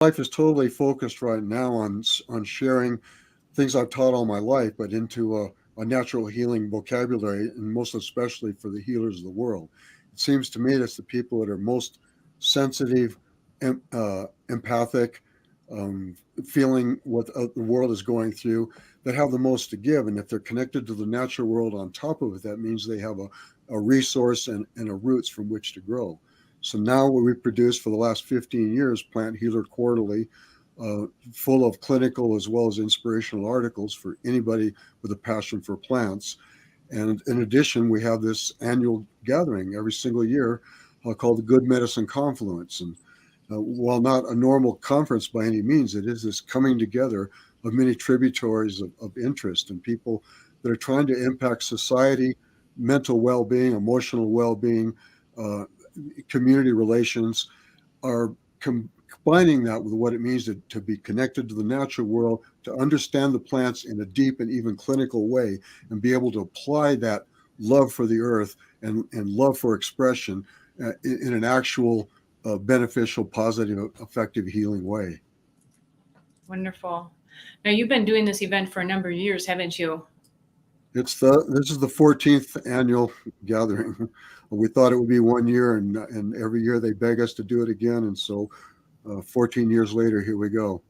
life is totally focused right now on sharing things I've taught all my life, but into a natural healing vocabulary, and most especially for the healers of the world. It seems to me that's the people that are most sensitive, empathic, feeling what the world is going through, that have the most to give. And if they're connected to the natural world on top of it, that means they have a resource and a roots from which to grow. So now what we produced for the last 15 years, Plant Healer Quarterly, full of clinical as well as inspirational articles for anybody with a passion for plants. And in addition, we have this annual gathering every single year called the Good Medicine Confluence. And while not a normal conference by any means, it is this coming together of many tributaries of interest and people that are trying to impact society, mental well being, emotional well being, uh, community relations, are combining that with what it means to be connected to the natural world, to understand the plants in a deep and even clinical way, and be able to apply that love for the earth and love for expression in an actual beneficial, positive, effective, healing way. Wonderful. Now, you've been doing this event for a number of years, haven't you? This is the 14th annual gathering. We thought it would be 1 year, and every year they beg us to do it again, and so 14 years later, here we go.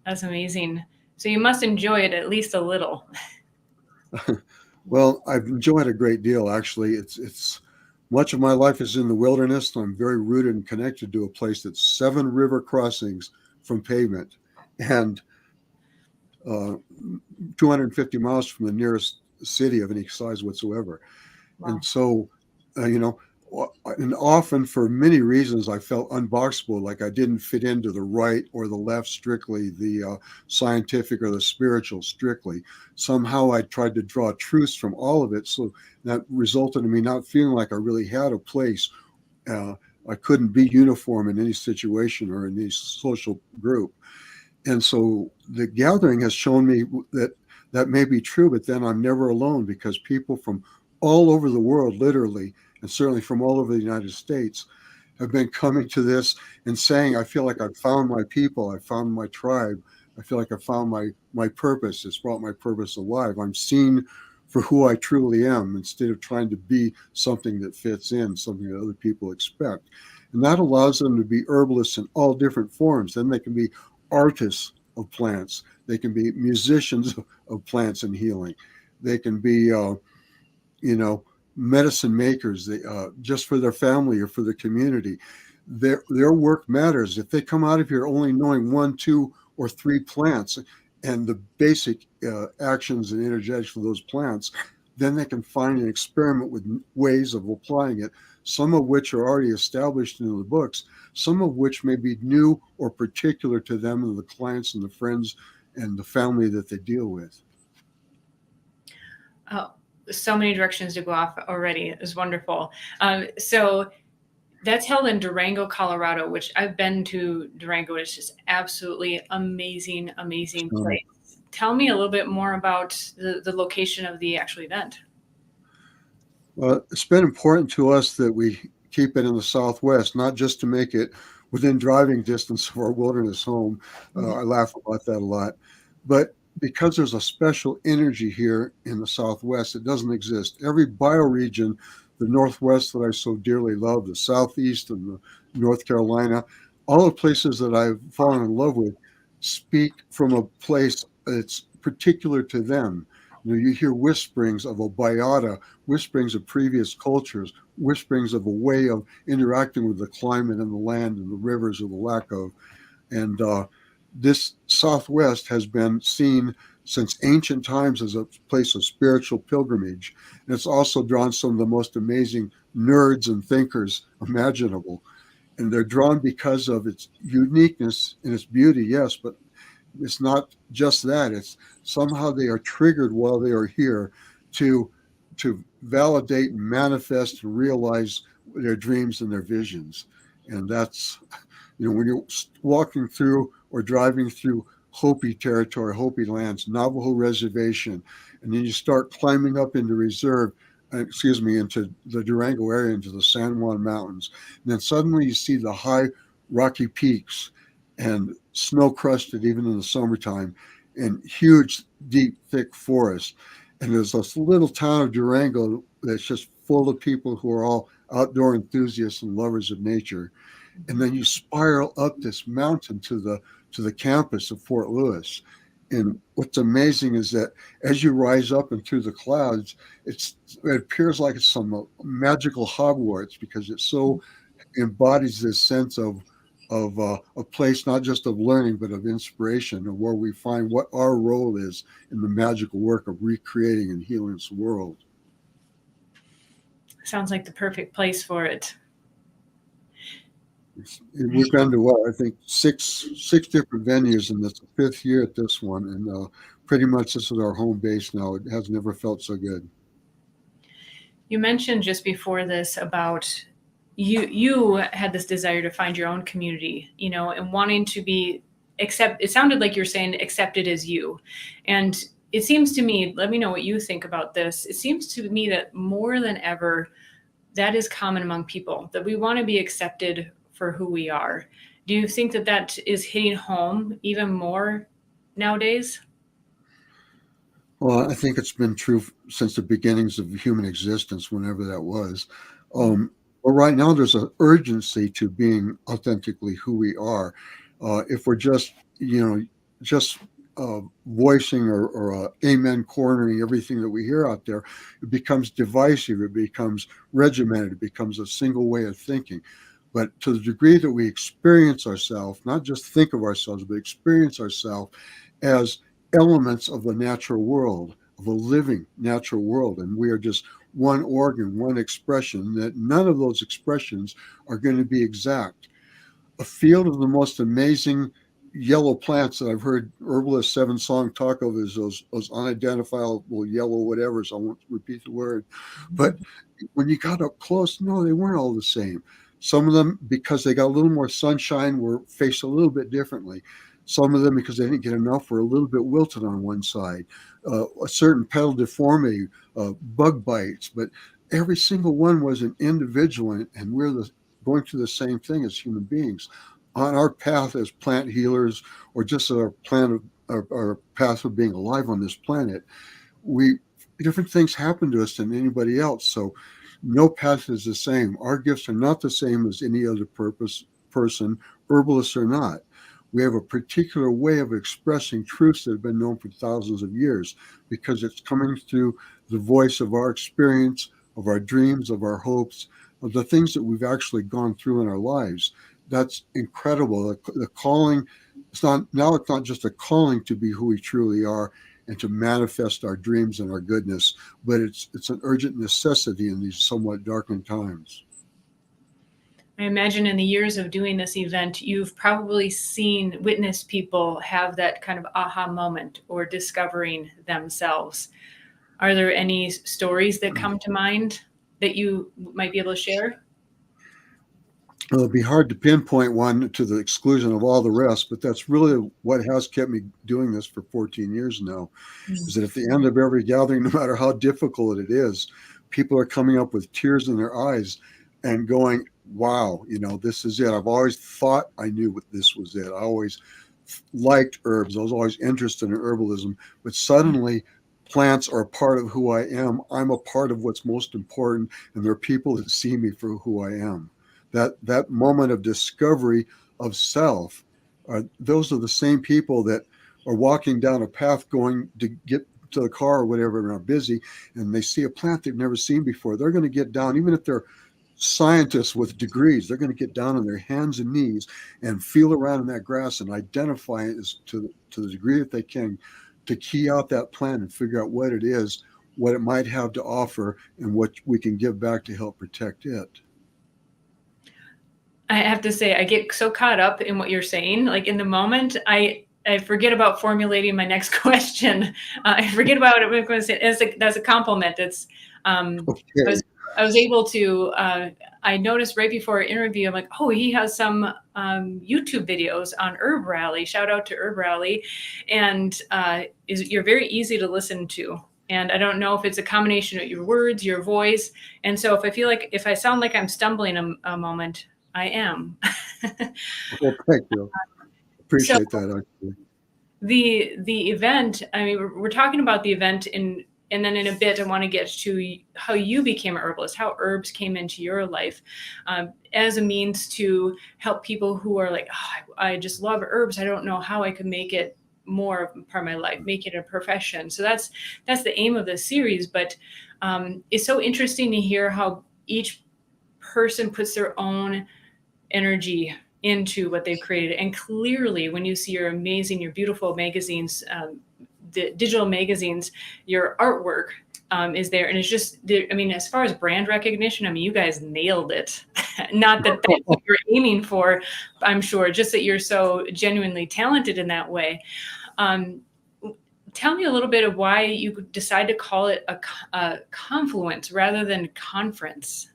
That's amazing. So you must enjoy it at least a little. Well, I've enjoyed a great deal, actually. It's much of my life is in the wilderness. So I'm very rooted and connected to a place that's 7 river crossings from pavement and uh, 250 miles from the nearest city of any size whatsoever. Wow. And so, you know, and often for many reasons, I felt unboxable, like I didn't fit into the right or the left strictly, the scientific or the spiritual strictly. Somehow I tried to draw truths from all of it. So that resulted in me not feeling like I really had a place. Uh, I couldn't be uniform in any situation or in any social group. And so the gathering has shown me that that may be true, but then I'm never alone because people from all over the world, literally, and certainly from all over the United States, have been coming to this and saying, I feel like I've found my people, I found my tribe, I feel like I found my purpose. It's brought my purpose alive. I'm seen for who I truly am instead of trying to be something that fits in, something that other people expect. And that allows them to be herbalists in all different forms. Then they can be artists of plants. They can be musicians of plants and healing. They can be, you know, medicine makers just for their family or for the community. Their work matters. If they come out of here only knowing 1, 2, or 3 plants and the basic actions and energetics for those plants, then they can find and experiment with ways of applying it, some of which are already established in the books, some of which may be new or particular to them and the clients and the friends and the family that they deal with. Oh, so many directions to go off already. It's wonderful. So that's held in Durango, Colorado, which I've been to Durango. It's just absolutely amazing, amazing Um, place. Tell me a little bit more about the location of the actual event. it's been important to us that we keep it in the Southwest, not just to make it within driving distance of our wilderness home. Mhm. I laugh about that a lot, but because there's a special energy here in the Southwest, it doesn't exist. Every bioregion, the Northwest that I so dearly love, the Southeast and the North Carolina, all the places that I've fallen in love with speak from a place that's particular to them. You hear whisperings of a biota, whisperings of previous cultures, whisperings of a way of interacting with the climate and the land and the rivers or the lack of. And this Southwest has been seen since ancient times as a place of spiritual pilgrimage. And it's also drawn some of the most amazing nerds and thinkers imaginable. And they're drawn because of its uniqueness and its beauty, yes, but it's not just that. It's somehow they are triggered while they are here to to validate and manifest and realize their dreams and their visions. And that's, when you're walking through or driving through Hopi territory, Hopi lands, Navajo reservation, and then you start climbing up into reserve, into the Durango area, into the San Juan Mountains. And then suddenly you see the high rocky peaks. and snow crusted even in the summertime, and huge, deep, thick forests. And there's this little town of Durango that's just full of people who are all outdoor enthusiasts and lovers of nature. And then you spiral up this mountain to the campus of Fort Lewis. And what's amazing is that as you rise up and through the clouds, it appears like it's some magical Hogwarts because it so embodies this sense of a place not just of learning but of inspiration, and where we find what our role is in the magical work of recreating and healing this world. Sounds like the perfect place for it. We've been to what I think six different venues, and it's the fifth year at this one, and pretty much this is our home base now. It has never felt so good. You mentioned just before this about you had this desire to find your own community, you know, and wanting to be it sounded like you're saying accepted as you. And it seems to me, let me know what you think about this. It seems to me that more than ever, that is common among people, that we want to be accepted for who we are. Do you think that that is hitting home even more nowadays? Well, I think it's been true since the beginnings of human existence, whenever that was. But right now, there's an urgency to being authentically who we are. If we're just, just voicing or amen cornering everything that we hear out there, it becomes divisive, it becomes regimented, it becomes a single way of thinking. But to the degree that we experience ourselves, not just think of ourselves, but experience ourselves as elements of the natural world, of a living natural world, and we are just one organ, one expression, that none of those expressions are going to be exact. A field of the most amazing yellow plants that I've heard Herbalist Seven Song talk of is those unidentifiable yellow whatevers. I won't repeat the word. But when you got up close, no, they weren't all the same. Some of them, because they got a little more sunshine, were faced a little bit differently. Some of them, because they didn't get enough, were a little bit wilted on one side. A certain petal deformity, bug bites, but every single one was an individual, and going through the same thing as human beings on our path as plant healers, or just our path of being alive on this planet. We different things happen to us than anybody else, so no path is the same. Our gifts are not the same as any other person, herbalists or not. We have a particular way of expressing truths that have been known for thousands of years because it's coming through the voice of our experience, of our dreams, of our hopes, of the things that we've actually gone through in our lives. That's incredible. The calling, it's not just a calling to be who we truly are and to manifest our dreams and our goodness, but it's an urgent necessity in these somewhat darkened times. I imagine in the years of doing this event, you've probably witnessed people have that kind of aha moment or discovering themselves. Are there any stories that come to mind that you might be able to share? It'll be hard to pinpoint one to the exclusion of all the rest, but that's really what has kept me doing this for 14 years now, is that at the end of every gathering, no matter how difficult it is, people are coming up with tears in their eyes and going, wow, this is it. I've always thought I knew what this was it. I always liked herbs. I was always interested in herbalism, but suddenly plants are a part of who I am. I'm a part of what's most important, and there are people that see me for who I am. That moment of discovery of self, those are the same people that are walking down a path going to get to the car or whatever and are busy, and they see a plant they've never seen before. They're going to get down, even if they're scientists with degrees, they're going to get down on their hands and knees and feel around in that grass and identify it to the degree that they can, to key out that plant and figure out what it is, what it might have to offer, and what we can give back to help protect it. I have to say, I get so caught up in what you're saying. Like in the moment, I forget about formulating my next question. I forget about it. I'm going to say that's a compliment. It's Okay. I was able to. I noticed right before our interview, I'm like, oh, he has some YouTube videos on Herb Rally. Shout out to Herb Rally, and you're very easy to listen to. And I don't know if it's a combination of your words, your voice, and so if I sound like I'm stumbling a moment, I am. Well, thank you. So appreciate that, actually. the event, I mean, we're talking about the event and then in a bit, I want to get to how you became an herbalist, how herbs came into your life as a means to help people who are like, oh, I just love herbs. I don't know how I could make it more of part of my life, make it a profession. So that's the aim of this series. But it's so interesting to hear how each person puts their own energy into what they've created. And clearly, when you see your beautiful magazines, the digital magazines, your artwork is there. And it's just, I mean, as far as brand recognition, I mean, you guys nailed it. Not that that's what you're aiming for, I'm sure, just that you're so genuinely talented in that way. Tell me a little bit of why you decide to call it a confluence rather than conference.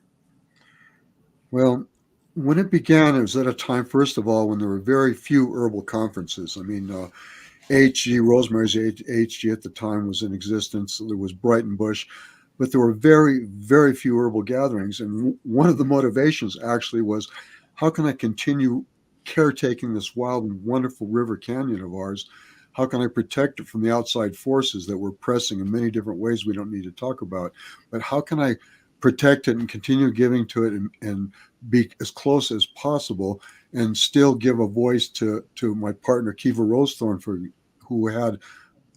Well, when it began, it was at a time, first of all, when there were very few herbal conferences. I mean, HG, Rosemary's HG at the time was in existence. There was Brighton Bush, but there were very, very few herbal gatherings. And one of the motivations actually was, how can I continue caretaking this wild and wonderful river canyon of ours? How can I protect it from the outside forces that were pressing in many different ways we don't need to talk about? But how can I protect it and continue giving to it and be as close as possible and still give a voice to my partner, Kiva Rosethorn, who had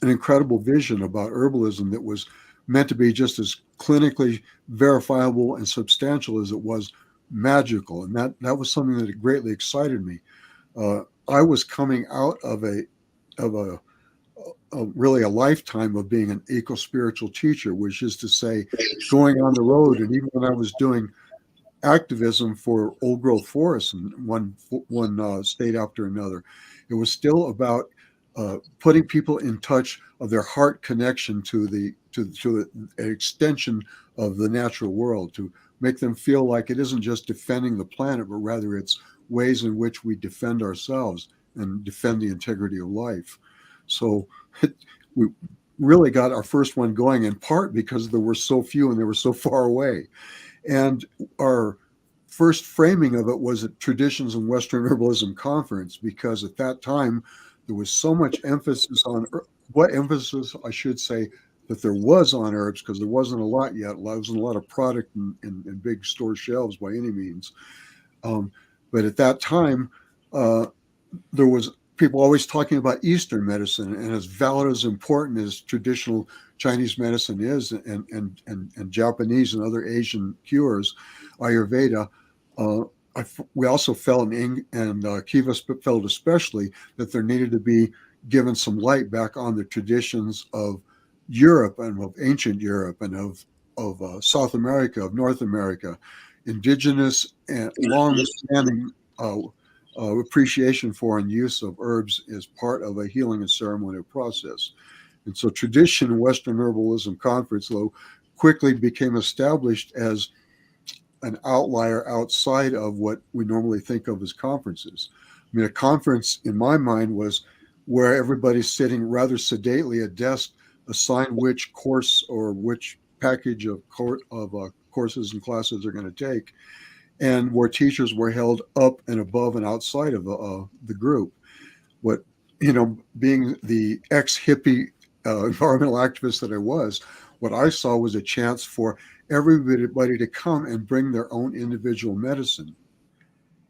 an incredible vision about herbalism that was meant to be just as clinically verifiable and substantial as it was magical. And that was something that greatly excited me. I was coming out of a really a lifetime of being an eco-spiritual teacher, which is to say, going on the road. And even when I was doing activism for old growth forests in one state after another, it was still about putting people in touch of their heart connection to an extension of the natural world, to make them feel like it isn't just defending the planet, but rather it's ways in which we defend ourselves and defend the integrity of life. So we really got our first one going, in part because there were so few and they were so far away. And our first framing of it was at Traditions in Western Herbalism Conference, because at that time there was so much emphasis on what emphasis, I should say, that there was on herbs, because there wasn't a lot yet. There wasn't a lot of product in big store shelves by any means. But at that time, there was people always talking about Eastern medicine, and as valid as important as traditional Chinese medicine is, and Japanese and other Asian cures, Ayurveda. We also felt, and Kiva felt especially, that there needed to be given some light back on the traditions of Europe and of ancient Europe and of South America, of North America, indigenous and long-standing appreciation for and use of herbs as part of a healing and ceremonial process. And so Tradition Western Herbalism Conference, though, quickly became established as an outlier outside of what we normally think of as conferences. I mean, a conference, in my mind, was where everybody's sitting rather sedately at a desk, assigned which course or which package of courses and classes they're going to take, and where teachers were held up and above and outside of the group. What, being the ex-hippie environmental activist that I was, what I saw was a chance for everybody to come and bring their own individual medicine.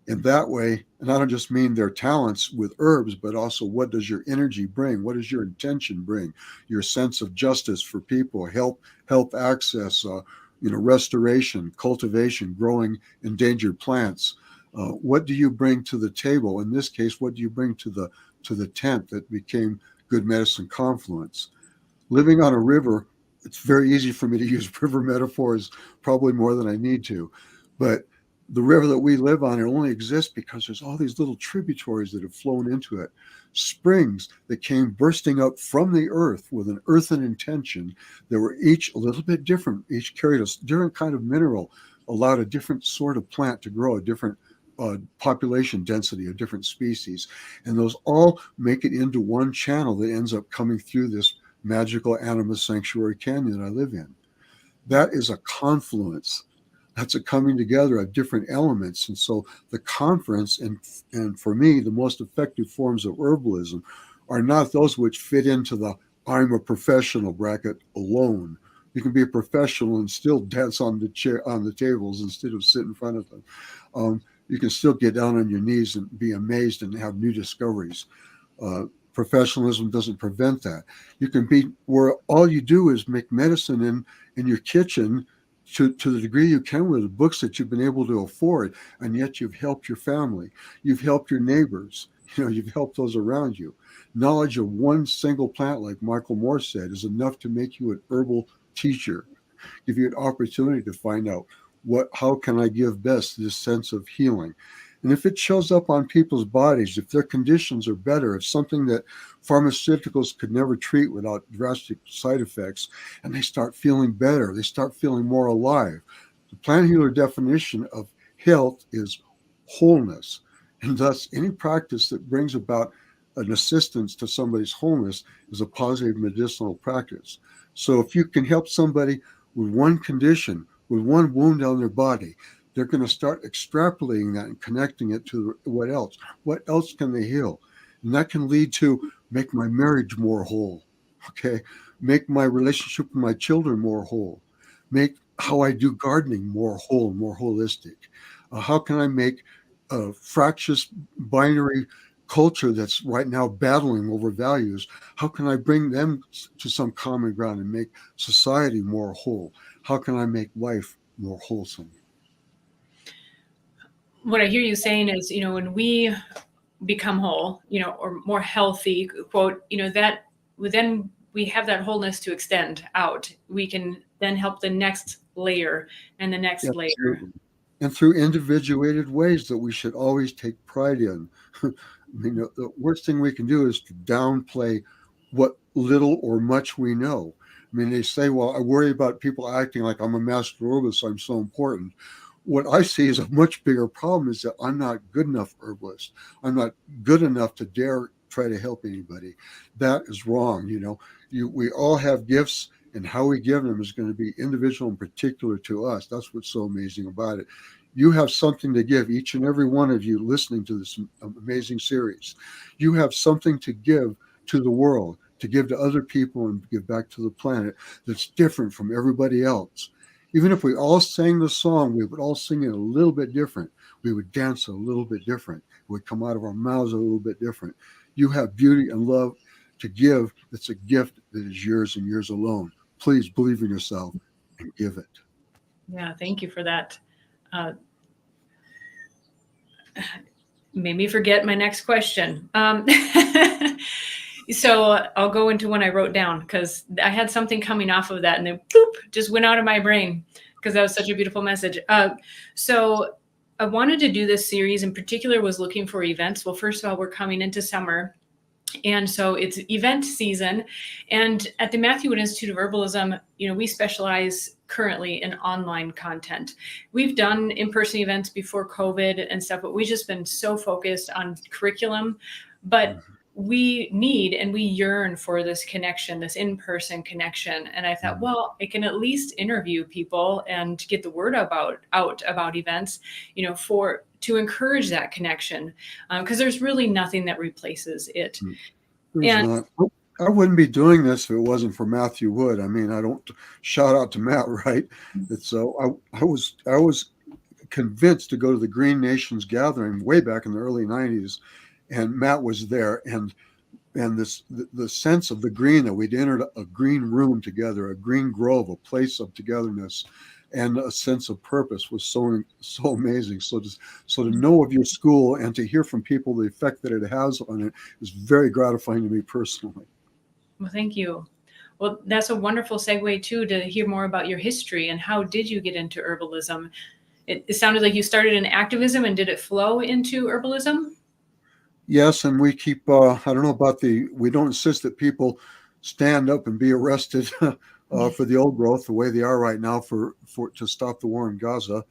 In that way, and I don't just mean their talents with herbs, but also what does your energy bring? What does your intention bring? Your sense of justice for people, health access, restoration, cultivation, growing endangered plants. What do you bring to the table? In this case, what do you bring to the tent that became Good Medicine Confluence? Living on a river, it's very easy for me to use river metaphors, probably more than I need to. But the river that we live on, it only exists because there's all these little tributaries that have flown into it, springs that came bursting up from the earth with an earthen intention. They were each a little bit different. Each carried a different kind of mineral, allowed a different sort of plant to grow, a different population density, a different species. And those all make it into one channel that ends up coming through this magical Animus Sanctuary Canyon that I live in. That is a confluence That's a coming together of different elements. And so the conference, and for me, the most effective forms of herbalism are not those which fit into the I'm a professional bracket alone. You can be a professional and still dance on the chair on the tables instead of sit in front of them. You can still get down on your knees and be amazed and have new discoveries. Uh, Professionalism doesn't prevent that. You can be where all you do is make medicine in your kitchen to the degree you can with the books that you've been able to afford, and yet you've helped your family, you've helped your neighbors, you've helped those around you. Knowledge of one single plant, like Michael Moore said, is enough to make you an herbal teacher, give you an opportunity to find out how can I give best this sense of healing. And if it shows up on people's bodies, if their conditions are better, if something that pharmaceuticals could never treat without drastic side effects, and they start feeling better, they start feeling more alive. The plant healer definition of health is wholeness. And thus, any practice that brings about an assistance to somebody's wholeness is a positive medicinal practice. So if you can help somebody with one condition, with one wound on their body, they're going to start extrapolating that and connecting it to what else. What else can they heal? And that can lead to make my marriage more whole, okay? Make my relationship with my children more whole. Make how I do gardening more whole, more holistic. How can I make a fractious binary culture that's right now battling over values? How can I bring them to some common ground and make society more whole? How can I make life more wholesome? What I hear you saying is, when we become whole, or more healthy, quote, that then we have that wholeness to extend out. We can then help the next layer and the next layer. Absolutely. And through individuated ways that we should always take pride in. I mean, the worst thing we can do is to downplay what little or much we know. I mean, they say, well, I worry about people acting like I'm a master herbalist, so I'm so important. What I see is a much bigger problem is that I'm not good enough herbalist. I'm not good enough to dare try to help anybody. That is wrong. We all have gifts, and how we give them is going to be individual and particular to us. That's what's so amazing about it. You have something to give, each and every one of you listening to this amazing series. You have something to give to the world, to give to other people and give back to the planet that's different from everybody else. Even if we all sang the song, we would all sing it a little bit different. We would dance a little bit different. It would come out of our mouths a little bit different. You have beauty and love to give. That's a gift that is yours and yours alone. Please believe in yourself and give it. Yeah, thank you for that. Made me forget my next question. So I'll go into one I wrote down because I had something coming off of that and then boop, just went out of my brain because that was such a beautiful message. So I wanted to do this series in particular, was looking for events. Well, first of all, we're coming into summer. And so it's event season. And at the Matthew Wood Institute of Herbalism, we specialize currently in online content. We've done in-person events before COVID and stuff, but we've just been so focused on curriculum. But we need and we yearn for this connection, this in-person connection. And I thought, well, I can at least interview people and get the word out about events, to encourage that connection, because there's really nothing that replaces it. There's not. I wouldn't be doing this if it wasn't for Matthew Wood. I mean, I don't shout out to Matt, right? It's so I was convinced to go to the Green Nations gathering way back in the early '90s, and Matt was there, and the sense of the green, that we'd entered a green room together, a green grove, a place of togetherness, and a sense of purpose was so amazing. So to know of your school and to hear from people the effect that it has on it is very gratifying to me personally. Well, thank you. Well, that's a wonderful segue too, to hear more about your history and how did you get into herbalism? It sounded like you started in activism, and did it flow into herbalism? Yes, and we keep, I don't know about we don't insist that people stand up and be arrested for the old growth the way they are right now to stop the war in Gaza.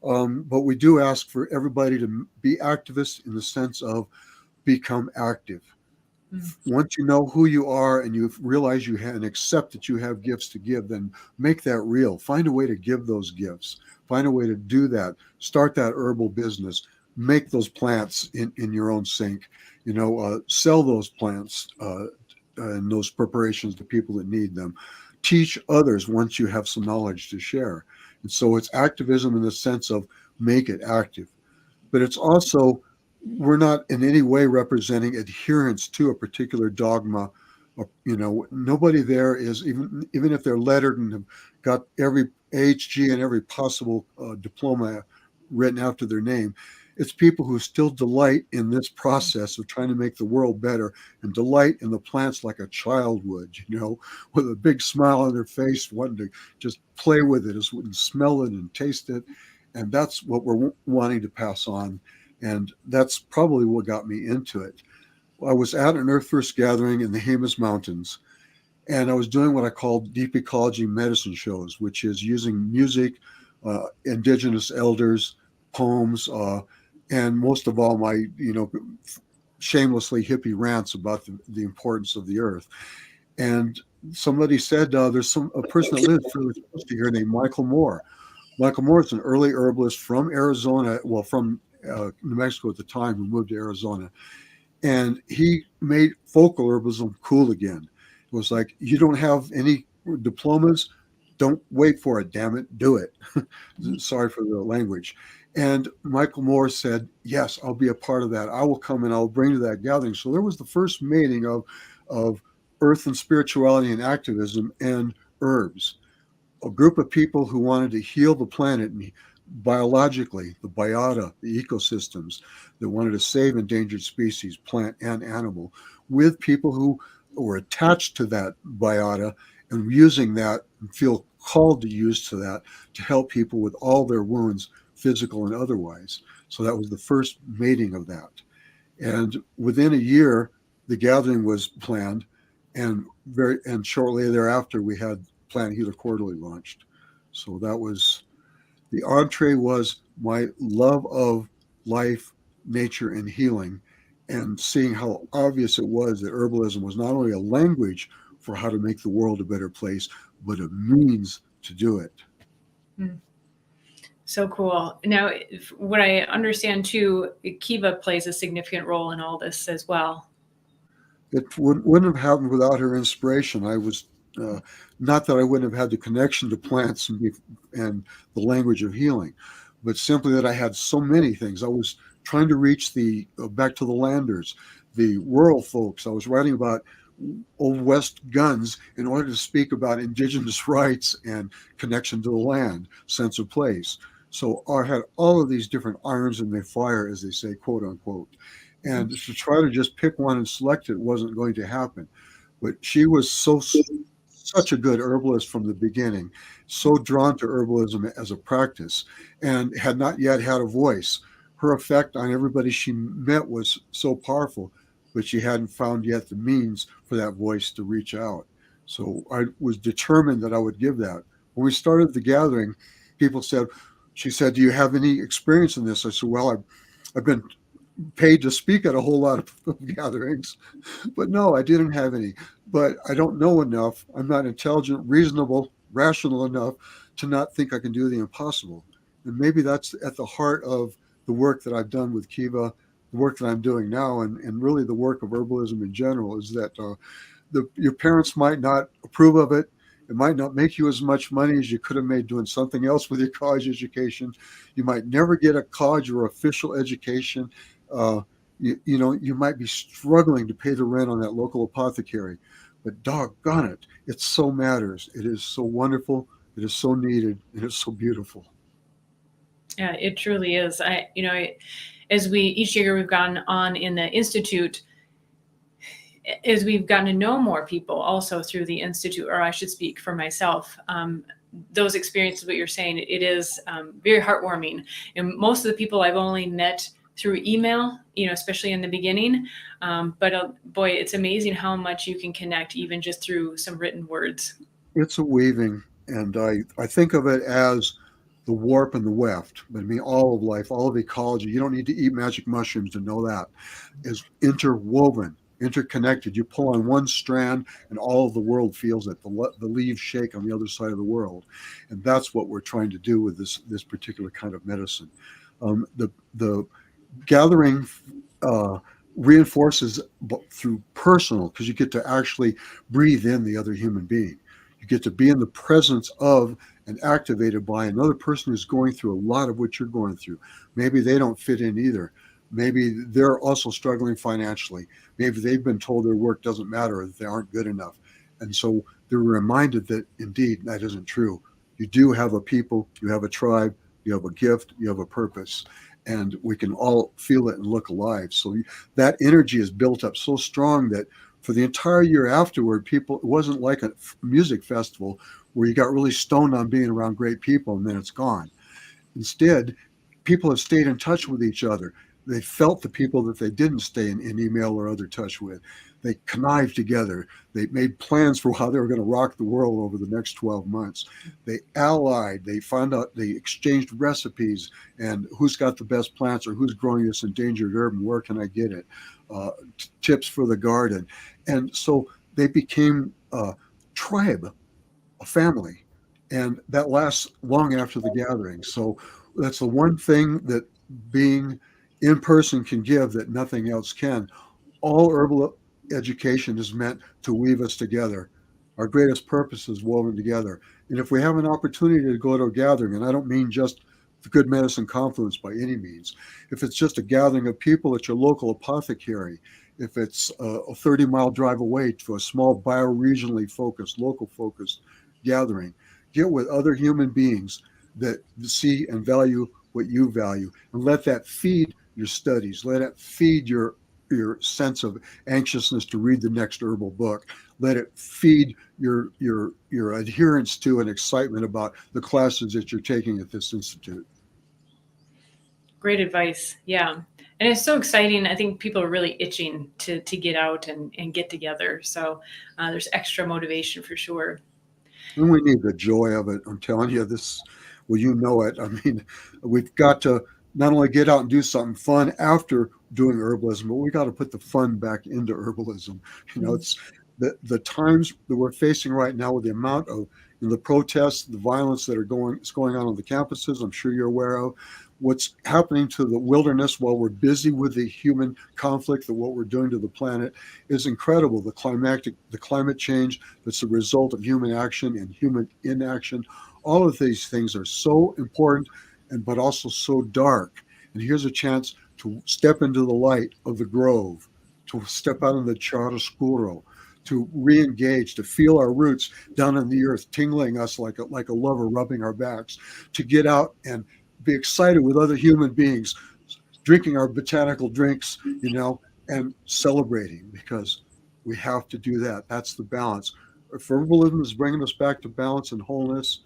But we do ask for everybody to be activists in the sense of become active. Mm. Once you know who you are and you realize you have and accept that you have gifts to give, then make that real. Find a way to give those gifts. Find a way to do that. Start that herbal business. Make those plants in your own sink. Sell those plants and those preparations to people that need them. Teach others once you have some knowledge to share. And so it's activism in the sense of make it active, but it's also we're not in any way representing adherence to a particular dogma. Nobody there is, even if they're lettered and have got every HG and every possible diploma written after their name. It's people who still delight in this process of trying to make the world better and delight in the plants like a child would, with a big smile on their face, wanting to just play with it, and smell it and taste it. And that's what we're wanting to pass on. And that's probably what got me into it. I was at an Earth First gathering in the Jemez Mountains, and I was doing what I call deep ecology medicine shows, which is using music, indigenous elders, poems, and most of all, my shamelessly hippie rants about the importance of the earth. And somebody said there's a person that lives fairly close to here named Michael Moore. Michael Moore is an early herbalist from Arizona, well, from New Mexico at the time, who moved to Arizona. And he made folklore herbalism cool again. It was like, you don't have any diplomas, don't wait for it, damn it, do it. Sorry for the language. And Michael Moore said, yes, I'll be a part of that. I will come and I'll bring to that gathering. So there was the first mating of earth and spirituality and activism and herbs. A group of people who wanted to heal the planet biologically, the biota, the ecosystems, that wanted to save endangered species, plant and animal, with people who were attached to that biota and using that and feel called to use to that to help people with all their wounds, physical and otherwise. So that was the first mating of that. And within a year, the gathering was planned, and shortly thereafter, we had Plant Healer Quarterly launched. So that was the entree was my love of life, nature, and healing, and seeing how obvious it was that herbalism was not only a language for how to make the world a better place, but a means to do it. Mm. So cool. Now, what I understand too, Kiva plays a significant role in all this as well. It wouldn't have happened without her inspiration. I was not that I wouldn't have had the connection to plants and the language of healing, but simply that I had so many things. I was trying to reach the back to the landers, the rural folks. I was writing about Old West guns in order to speak about indigenous rights and connection to the land, sense of place. So I had all of these different irons in the fire, as they say, quote unquote. And to try to just pick one and select it wasn't going to happen. But she was such a good herbalist from the beginning, so drawn to herbalism as a practice, and had not yet had a voice. Her effect on everybody she met was so powerful, but she hadn't found yet the means for that voice to reach out. So I was determined that I would give that. When we started the gathering, she said, do you have any experience in this? I said, well, I've been paid to speak at a whole lot of gatherings, but no, I didn't have any. But I don't know enough. I'm not intelligent, reasonable, rational enough to not think I can do the impossible. And maybe that's at the heart of the work that I've done with Kiva, the work that I'm doing now, and really the work of herbalism in general, is that your parents might not approve of it. It might not make you as much money as you could have made doing something else with your college education. You might never get a college or official education. You might be struggling to pay the rent on that local apothecary, but doggone it, it so matters. It is so wonderful. It is so needed, and it's so beautiful. Yeah, it truly is. As each year we've gone on in the Institute, as we've gotten to know more people also through the Institute, or I should speak for myself, those experiences, what you're saying, it is very heartwarming. And most of the people I've only met through email, especially in the beginning. But boy, it's amazing how much you can connect even just through some written words. It's a weaving, and I think of it as the warp and the weft. But I mean, all of life, all of ecology. You don't need to eat magic mushrooms to know that is interwoven. interconnected. You pull on one strand and all of the world feels it. The leaves shake on the other side of the world. And that's what we're trying to do with this particular kind of medicine. The gathering uh, reinforces through personal, because you get to actually breathe in the other human being. You get to be in the presence of and activated by another person who's going through a lot of what you're going through. Maybe they don't fit in either. Maybe they're also struggling financially. Maybe they've been told their work doesn't matter or that they aren't good enough. And so they're reminded that indeed that isn't true. You do have a people, you have a tribe, you have a gift, you have a purpose, and we can all feel it and look alive. So that energy is built up so strong that for the entire year afterward, people, it wasn't like a music festival where you got really stoned on being around great people and then it's gone. Instead, people have stayed in touch with each other. They felt the people that they didn't stay in email or other touch with. They connived together. They made plans for how they were going to rock the world over the next 12 months. They allied. They found out. They exchanged recipes and who's got the best plants or who's growing this endangered herb and where can I get it? Tips for the garden. And so they became a tribe, a family, and that lasts long after the gathering. So that's the one thing that being in person can give that nothing else can. All herbal education is meant to weave us together. Our greatest purpose is woven together. And if we have an opportunity to go to a gathering, and I don't mean just the Good Medicine Confluence by any means, if it's just a gathering of people at your local apothecary, if it's a 30-mile drive away to a small bioregionally focused, local focused gathering, get with other human beings that see and value what you value, and let that feed your studies. Let it feed your sense of anxiousness to read the next herbal book. Let it feed your adherence to and excitement about the classes that you're taking at this institute. Great advice. Yeah. And it's so exciting. I think people are really itching to get out and get together. So there's extra motivation for sure. And we need the joy of it. I'm telling you this, well, you know it. I mean, we've got to not only get out and do something fun after doing herbalism, but we got to put the fun back into herbalism. You know, it's the times that we're facing right now with the amount of the protests, the violence that is going on the campuses. I'm sure you're aware of what's happening to the wilderness while we're busy with the human conflict, that what we're doing to the planet is incredible. The climate change that's the result of human action and human inaction. All of these things are so important but also so dark. And here's a chance to step into the light of the grove, to step out in the chiaroscuro, to re-engage, to feel our roots down in the earth, tingling us like a lover rubbing our backs, to get out and be excited with other human beings, drinking our botanical drinks, and celebrating, because we have to do that. That's the balance. If herbalism is bringing us back to balance and wholeness,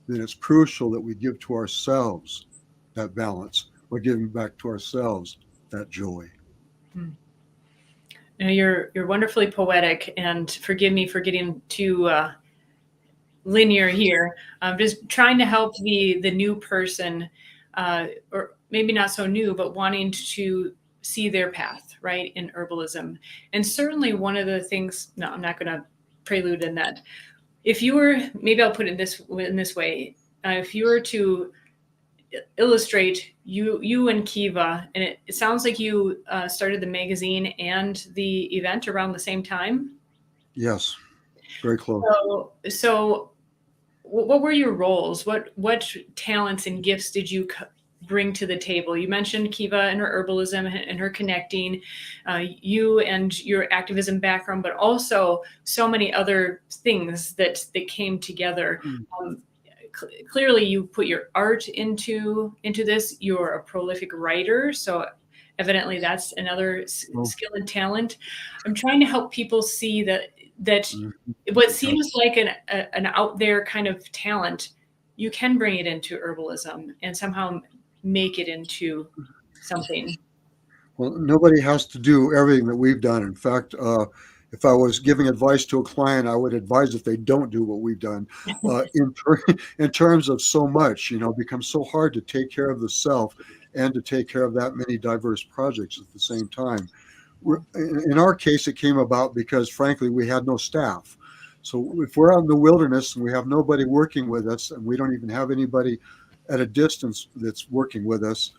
then it's crucial that we give to ourselves that balance. We're giving back to ourselves that joy. You're wonderfully poetic, and forgive me for getting too linear here. I'm just trying to help the new person, or maybe not so new, but wanting to see their path, right, in herbalism. And certainly one of the things, no, I'm not going to prelude in that. If you were, maybe I'll put it in this way, if you were to illustrate you and Kiva, and it sounds like you started the magazine and the event around the same time. Yes, very close. So what were your roles? What talents and gifts did you bring to the table? You mentioned Kiva and her herbalism and her connecting, you and your activism background, but also so many other things that came together. Clearly you put your art into this. You're a prolific writer, so evidently that's another skill and talent. I'm trying to help people see that what seems like an out there kind of talent, you can bring it into herbalism and somehow make it into something. Well, nobody has to do everything that we've done. In fact, if I was giving advice to a client, I would advise that they don't do what we've done. In terms of so much, it becomes so hard to take care of the self and to take care of that many diverse projects at the same time. In our case, it came about because, frankly, we had no staff. So if we're out in the wilderness and we have nobody working with us, and we don't even have anybody at a distance that's working with us,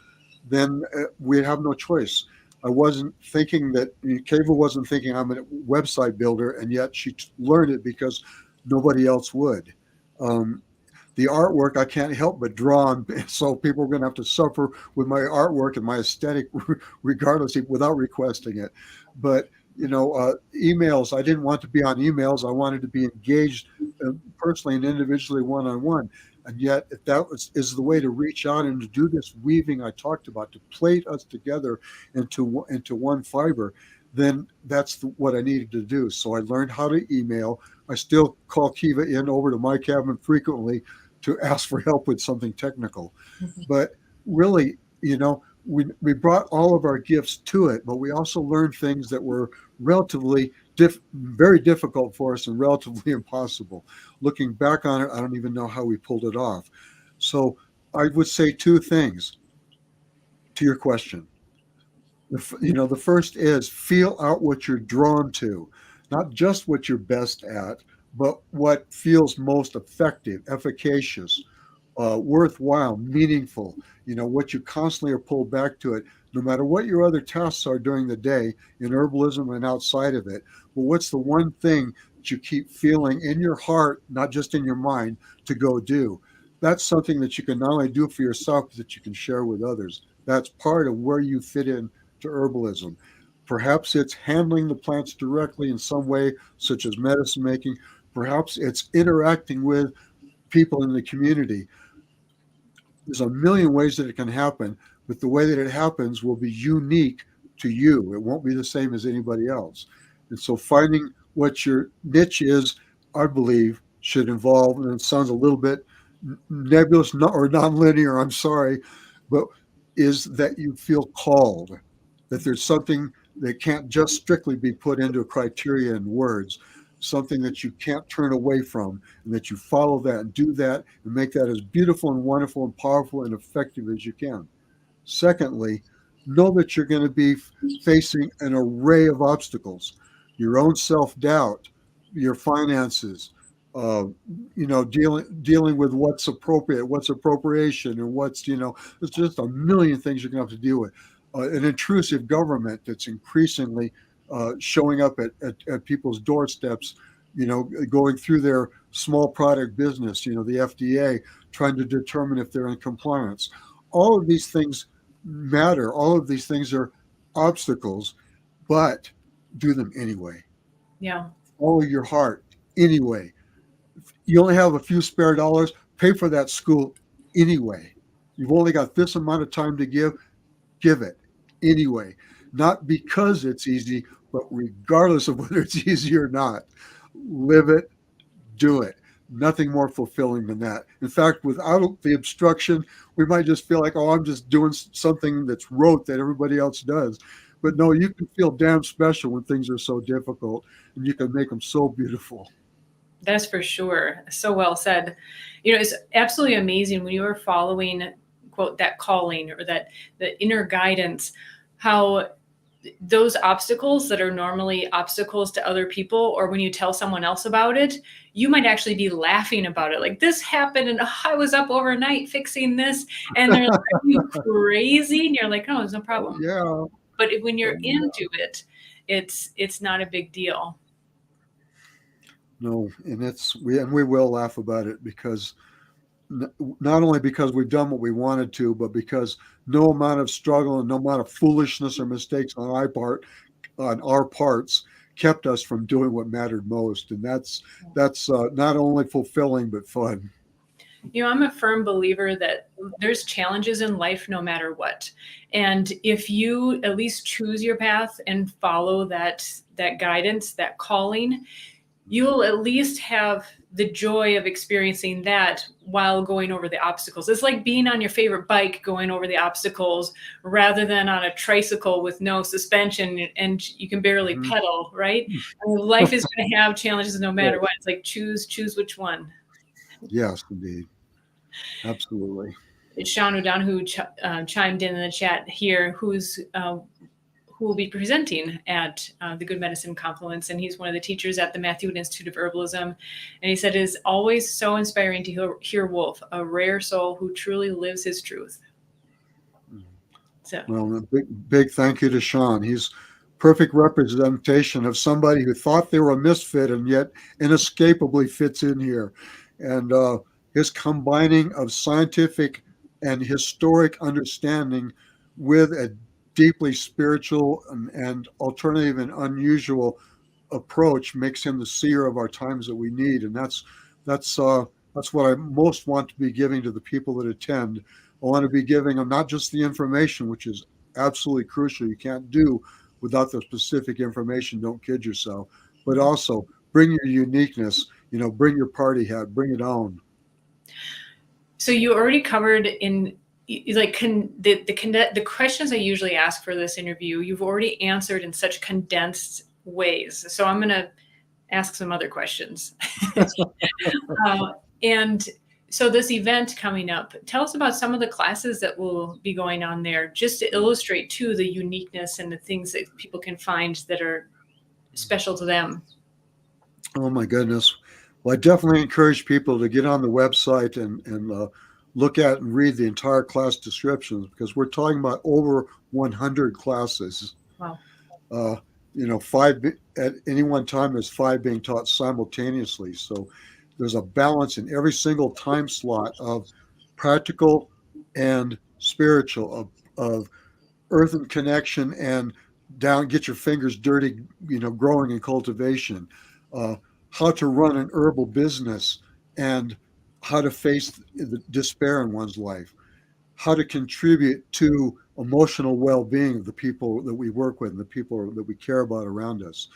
then we have no choice. I wasn't thinking that Kava wasn't thinking I'm a website builder, and yet she learned it because nobody else would. Um, the artwork I can't help but draw on, so people are going to have to suffer with my artwork and my aesthetic, regardless, without requesting it. But emails, I didn't want to be on emails. I wanted to be engaged personally and individually, one on one. And yet, if is the way to reach out and to do this weaving I talked about, to plait us together into one fiber, then that's what I needed to do. So I learned how to email. I still call Kiva in over to my cabin frequently to ask for help with something technical. But really, we brought all of our gifts to it, but we also learned things that were relatively very difficult for us and relatively impossible. Looking back on it, I don't even know how we pulled it off. So I would say two things to your question. The first is feel out what you're drawn to, not just what you're best at, but what feels most effective, efficacious, worthwhile, meaningful. What you constantly are pulled back to it, no matter what your other tasks are during the day in herbalism and outside of it. But what's the one thing that you keep feeling in your heart, not just in your mind, to go do? That's something that you can not only do for yourself, but that you can share with others. That's part of where you fit in to herbalism. Perhaps it's handling the plants directly in some way, such as medicine making. Perhaps it's interacting with people in the community. There's a million ways that it can happen, but the way that it happens will be unique to you. It won't be the same as anybody else. And so finding what your niche is, I believe, should involve, and it sounds a little bit nebulous or nonlinear, I'm sorry, but is that you feel called, that there's something that can't just strictly be put into a criteria in words, something that you can't turn away from, and that you follow that and do that and make that as beautiful and wonderful and powerful and effective as you can. Secondly, know that you're going to be facing an array of obstacles, your own self-doubt, your finances, uh, dealing with what's appropriate, what's appropriation, and there's just a million things you're going to have to deal with. An intrusive government that's increasingly showing up at people's doorsteps, going through their small product business, the FDA, trying to determine if they're in compliance. All of these things matter. All of these things are obstacles, but do them anyway. Yeah. Follow your heart anyway. You only have a few spare dollars, pay for that school anyway. You've only got this amount of time to give it anyway. Not because it's easy, but regardless of whether it's easy or not. Live it, do it. Nothing more fulfilling than that. In fact, without the obstruction, we might just feel like, oh, I'm just doing something that's rote that everybody else does. But no, you can feel damn special when things are so difficult, and you can make them so beautiful. That's for sure. So well said. It's absolutely amazing when you are following, quote, that calling or that the inner guidance, how those obstacles that are normally obstacles to other people, or when you tell someone else about it, you might actually be laughing about it. Like, this happened and I was up overnight fixing this. And they're like, are you crazy? And you're like, oh, it's no problem. Yeah. But when you're Yeah. into it, it's not a big deal. No, and we will laugh about it because not only because we've done what we wanted to, but because no amount of struggle and no amount of foolishness or mistakes on our parts kept us from doing what mattered most, and that's not only fulfilling but fun. I'm a firm believer that there's challenges in life no matter what. And if you at least choose your path and follow that guidance, that calling, you'll at least have the joy of experiencing that while going over the obstacles. It's like being on your favorite bike going over the obstacles rather than on a tricycle with no suspension and you can barely Mhm. pedal, right? I mean, life is going to have challenges no matter what. It's like choose which one. Yes, indeed, absolutely. Sean O'Donohue chimed in the chat here, who who will be presenting at the Good Medicine Confluence, and he's one of the teachers at the Matthew Institute of Herbalism. And he said, "It is always so inspiring to hear Wolf, a rare soul who truly lives his truth." So, well, a big thank you to Sean. He's perfect representation of somebody who thought they were a misfit and yet inescapably fits in here. And his combining of scientific and historic understanding with a deeply spiritual and alternative and unusual approach makes him the seer of our times that we need. And that's what I most want to be giving to the people that attend. I want to be giving them not just the information, which is absolutely crucial. You can't do without the specific information. Don't kid yourself. But also bring your uniqueness. Bring your party hat. Bring it on. So you already covered in the questions I usually ask for this interview. You've already answered in such condensed ways. So I'm going to ask some other questions. And so this event coming up, tell us about some of the classes that will be going on there, just to illustrate too the uniqueness and the things that people can find that are special to them. Oh my goodness. Well, I definitely encourage people to get on the website and look at and read the entire class descriptions, because we're talking about over 100 classes. Wow. 5 at any one time. There's 5 being taught simultaneously. So there's a balance in every single time slot of practical and spiritual, of earthen connection and down, get your fingers dirty, growing and cultivation, how to run an herbal business and how to face the despair in one's life, how to contribute to emotional well-being of the people that we work with and the people that we care about around us.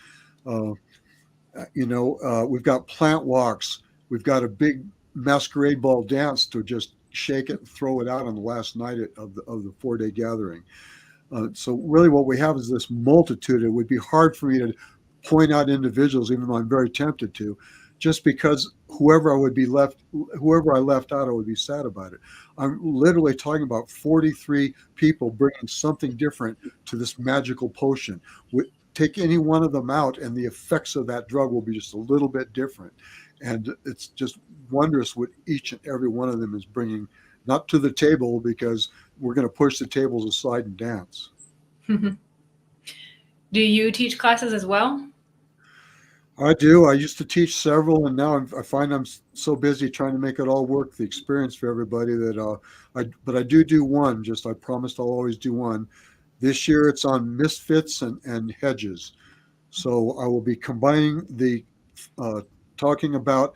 We've got plant walks. We've got a big masquerade ball dance to just shake it and throw it out on the last night of the 4-day gathering. So really what we have is this multitude. It would be hard for me to point out individuals, even though I'm very tempted to, just because whoever I left out, I would be sad about it. I'm literally talking about 43 people bringing something different to this magical potion. Take any one of them out and the effects of that drug will be just a little bit different. And it's just wondrous what each and every one of them is bringing, not to the table, because we're going to push the tables aside and dance. Do you teach classes as well? I do. I used to teach several, and now I find I'm so busy trying to make it all work, the experience for everybody, that but I do one. I promised I'll always do one. This year it's on misfits and hedges. So I will be combining the talking about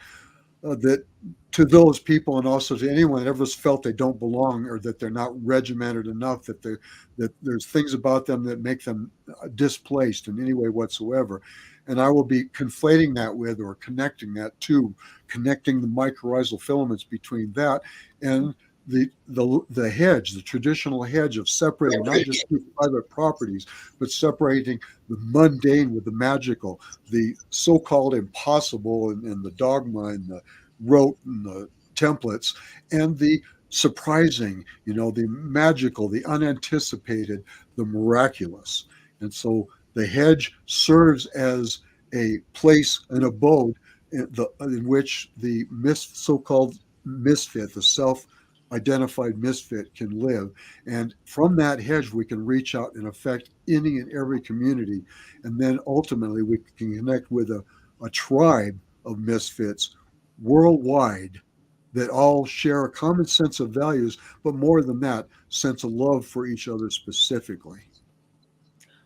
that to those people, and also to anyone that ever felt they don't belong or that they're not regimented enough, that there's things about them that make them displaced in any way whatsoever. And I will be conflating that with, or connecting the mycorrhizal filaments between that and the hedge, the traditional hedge of separating not just private properties, but separating the mundane with the magical, the so-called impossible and the dogma and the rote and the templates, and the surprising, the magical, the unanticipated, the miraculous. And so the hedge serves as a place, an abode in which the so-called misfit, the self-identified misfit, can live. And from that hedge, we can reach out and affect any and every community. And then ultimately, we can connect with a tribe of misfits worldwide that all share a common sense of values, but more than that, sense of love for each other specifically.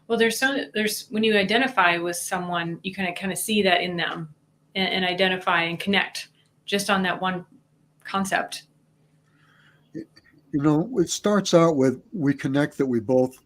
Well, there's when you identify with someone, you kind of see that in them and identify and connect just on that one concept. It starts out with, we connect that we both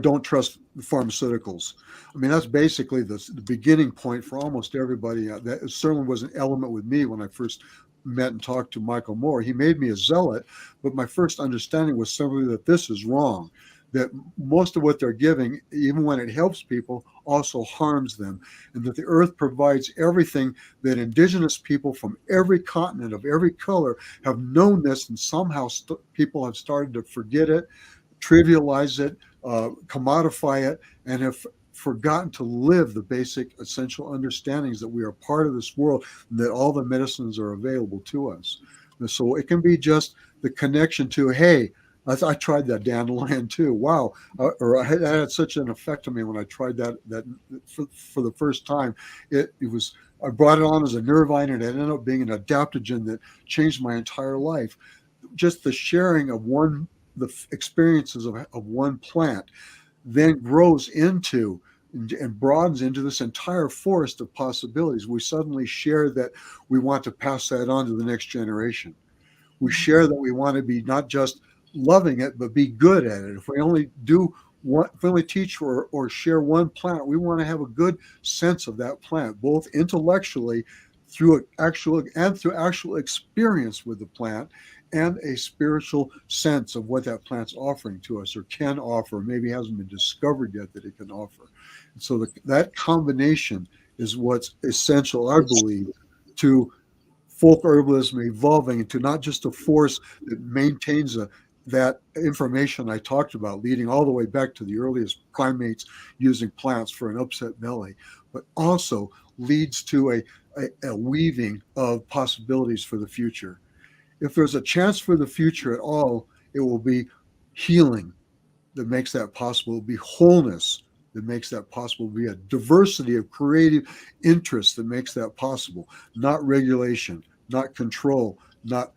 don't trust pharmaceuticals. I mean, that's basically the beginning point for almost everybody. That certainly was an element with me when I first met and talked to Michael Moore. He made me a zealot, but my first understanding was simply that this is wrong, that most of what they're giving, even when it helps people, also harms them, and that the earth provides everything that indigenous people from every continent of every color have known this, and somehow people have started to forget it, trivialize it, commodify it, and have forgotten to live the basic essential understandings that we are part of this world and that all the medicines are available to us. And so it can be just the connection to, hey, I tried that dandelion too. Wow. Or that had such an effect on me when I tried that for the first time. It was, I brought it on as a nervine, and it ended up being an adaptogen that changed my entire life. Just the sharing of the experiences of one plant then grows into and broadens into this entire forest of possibilities. We suddenly share that we want to pass that on to the next generation. We share that we want to be not just loving it, but be good at it. If we only do one, if we only teach or share one plant, we want to have a good sense of that plant, both intellectually through actual experience with the plant, and a spiritual sense of what that plant's offering to us or can offer, maybe hasn't been discovered yet that it can offer. And so that combination is what's essential, I believe, to folk herbalism evolving into not just a force that maintains that information I talked about, leading all the way back to the earliest primates using plants for an upset belly, but also leads to a weaving of possibilities for the future. If there's a chance for the future at all, it will be healing that makes that possible. It will be wholeness that makes that possible. It will be a diversity of creative interests that makes that possible. Not regulation, not control, not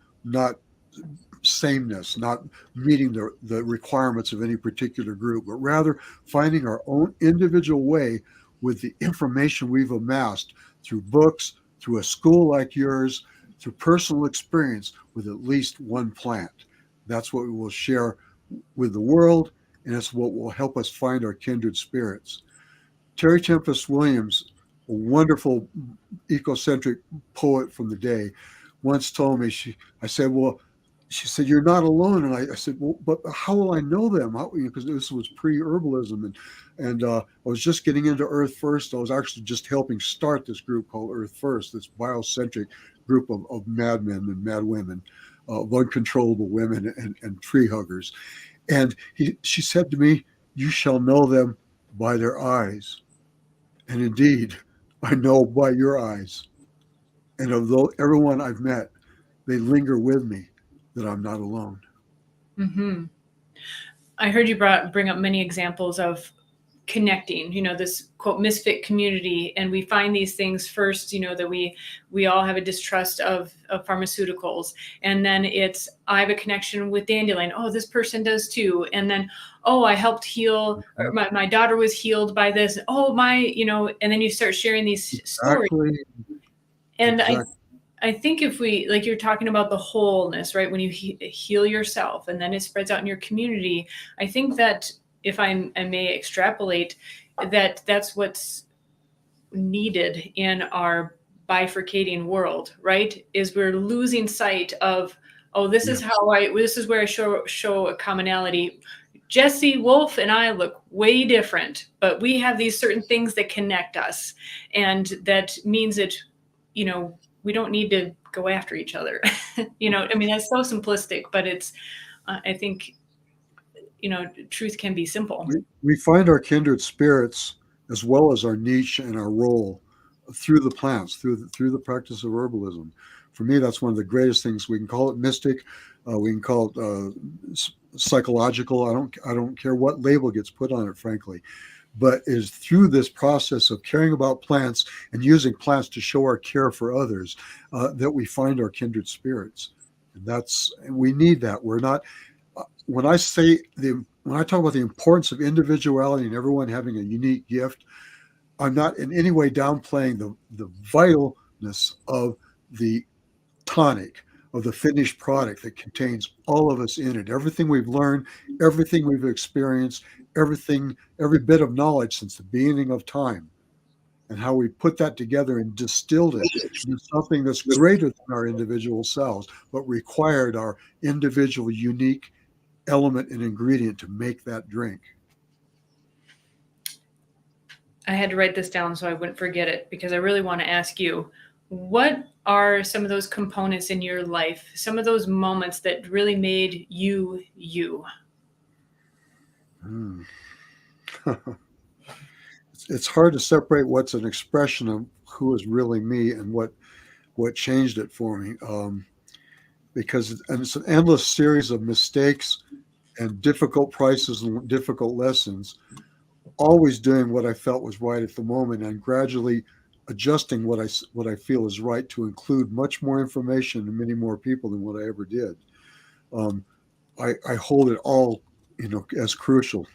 sameness, not meeting the requirements of any particular group, but rather finding our own individual way with the information we've amassed through books, through a school like yours, through personal experience with at least one plant. That's what we will share with the world, and it's what will help us find our kindred spirits. Terry Tempest Williams, a wonderful ecocentric poet from the day, once told me, I said, well, she said, you're not alone. And I said, well, but how will I know them? Because this was pre-herbalism. And I was just getting into Earth First. I was actually just helping start this group called Earth First, this biocentric group of madmen and mad women, of uncontrollable women and tree huggers. And she said to me, you shall know them by their eyes. And indeed, I know by your eyes. And although everyone I've met, they linger with me that I'm not alone. Mm-hmm. I heard you bring up many examples of connecting, this quote misfit community, and we find these things first, that we all have a distrust of pharmaceuticals, and then it's, I have a connection with dandelion, oh, this person does too, and then, oh, I helped heal, or my daughter was healed by this, oh my, and then you start sharing these stories. And exactly. I think if we, like you're talking about the wholeness, right? When you heal yourself and then it spreads out in your community, I think that if I may extrapolate, that's what's needed in our bifurcating world, right? Is we're losing sight of, oh, this is this is where I show a commonality. Jesse, Wolf, and I look way different, but we have these certain things that connect us. And that means that, we don't need to go after each other. I mean, that's so simplistic, but it's, I think, truth can be simple. We find our kindred spirits as well as our niche and our role through the plants, through the practice of herbalism. For me, that's one of the greatest things. We can call it mystic, we can call it psychological. I don't care what label gets put on it, frankly. But it is through this process of caring about plants and using plants to show our care for others that we find our kindred spirits. And we need that. We're not. When I talk about the importance of individuality and everyone having a unique gift, I'm not in any way downplaying the vitalness of the tonic, of the finished product that contains all of us in it. Everything we've learned, everything we've experienced, every bit of knowledge since the beginning of time, and how we put that together and distilled it into something that's greater than our individual selves, but required our individual unique element and ingredient to make that drink. I had to write this down so I wouldn't forget it, because I really want to ask you, what are some of those components in your life, some of those moments that really made you, you? Mm. It's hard to separate what's an expression of who is really me and what changed it for me. And it's an endless series of mistakes and difficult prices and difficult lessons, always doing what I felt was right at the moment and gradually adjusting what I feel is right to include much more information and many more people than what I ever did. Um, I hold it all, as crucial.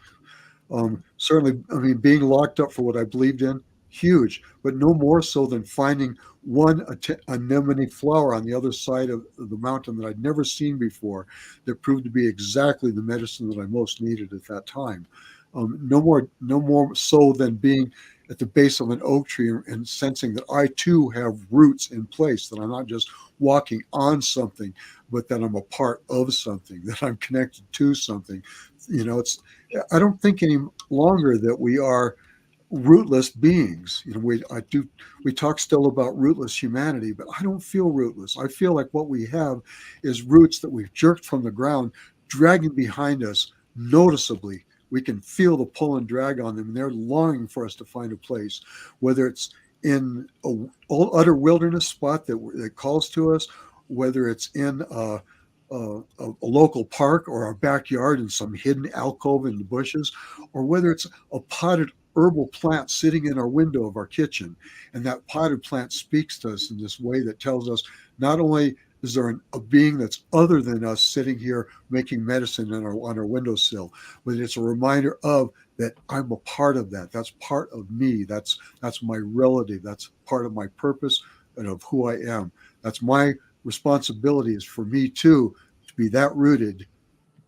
Certainly, I mean, being locked up for what I believed in, huge, but no more so than finding one anemone flower on the other side of the mountain that I'd never seen before that proved to be exactly the medicine that I most needed at that time. No more so than being at the base of an oak tree and sensing that I too have roots in place, that I'm not just walking on something, but that I'm a part of something, that I'm connected to something. It's I don't think any longer that we are rootless beings. We talk still about rootless humanity, but I don't feel rootless. I feel like what we have is roots that we've jerked from the ground, dragging behind us noticeably. We can feel the pull and drag on them, and they're longing for us to find a place, whether it's in a utter wilderness spot that calls to us, whether it's in a local park or our backyard in some hidden alcove in the bushes, or whether it's a potted herbal plant sitting in our window of our kitchen. And that potted plant speaks to us in this way that tells us not only is there a being that's other than us sitting here making medicine on our windowsill, but it's a reminder of that I'm a part of that. That's part of me. That's my relative. That's part of my purpose and of who I am. That's my responsibility is for me too to be that rooted,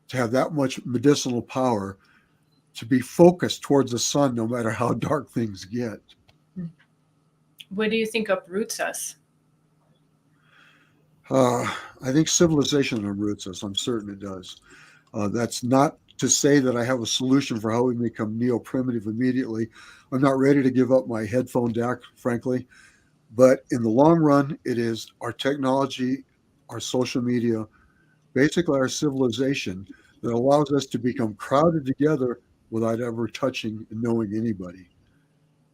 to have that much medicinal power, to be focused towards the sun no matter how dark things get. What do you think uproots us? I think civilization uproots us. I'm certain it does. That's not to say that I have a solution for how we become neo-primitive immediately. I'm not ready to give up my headphone DAC, frankly. But in the long run, it is our technology, our social media, basically our civilization that allows us to become crowded together without ever touching and knowing anybody.